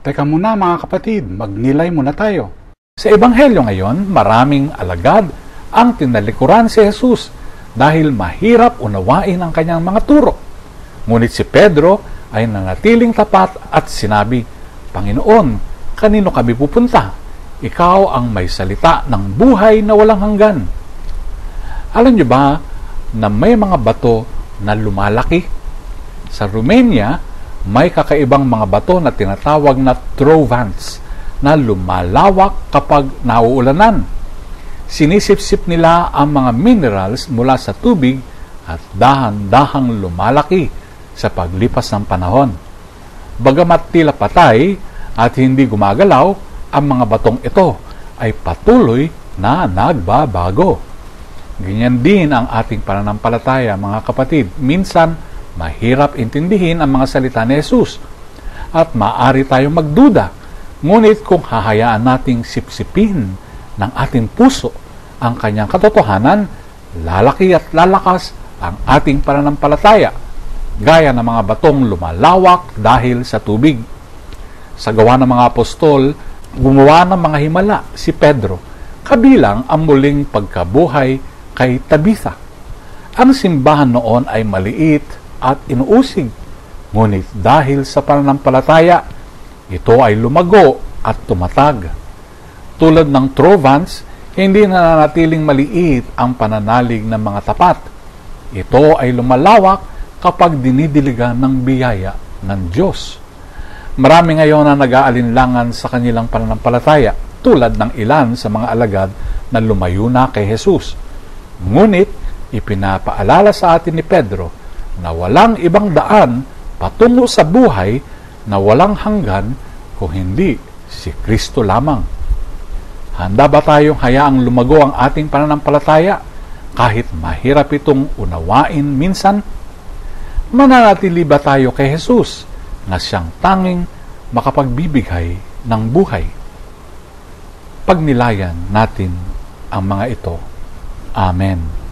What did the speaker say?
Teka muna mga kapatid, magnilay muna tayo. Sa Ebanghelyo ngayon, maraming alagad ang tinalikuran si Jesus dahil mahirap unawain ang kanyang mga turo. Ngunit si Pedro ay nanatiling tapat at sinabi, Panginoon, kanino kami pupunta? Ikaw ang may salita ng buhay na walang hanggan. Alam niyo ba na may mga bato na lumalaki? Sa Romania, may kakaibang mga bato na tinatawag na trovants na lumalawak kapag nauulanan. Sinisipsip nila ang mga minerals mula sa tubig at dahan-dahang lumalaki sa paglipas ng panahon. Bagamat tila patay at hindi gumagalaw, ang mga batong ito ay patuloy na nagbabago. Ganyan din ang ating pananampalataya, mga kapatid. Minsan, mahirap intindihin ang mga salita ni Jesus at maaari tayong magduda. Ngunit kung hahayaan nating sipsipin ng ating puso ang kanyang katotohanan, lalaki at lalakas ang ating pananampalataya, gaya ng mga batong lumalawak dahil sa tubig. Sa Gawa ng mga Apostol, gumawa ng mga himala si Pedro, kabilang ang muling pagkabuhay kay Tabitha. Ang simbahan noon ay maliit at inuusig, ngunit dahil sa pananampalataya, ito ay lumago at tumatag. Tulad ng trovants, hindi nananatiling maliit ang pananalig ng mga tapat. Ito ay lumalawak kapag dinidiligan ng biyaya ng Diyos. Marami ngayon na nag-aalinlangan sa kanilang pananampalataya, tulad ng ilan sa mga alagad na lumayo na kay Jesus. Ngunit, ipinapaalala sa atin ni Pedro na walang ibang daan patungo sa buhay na walang hanggan kung hindi si Kristo lamang. Handa ba tayong hayaang lumago ang ating pananampalataya kahit mahirap itong unawain minsan? Mananatili ba tayo kay Jesus na siyang tanging makapagbibigay ng buhay? Pagnilayan natin ang mga ito. Amen.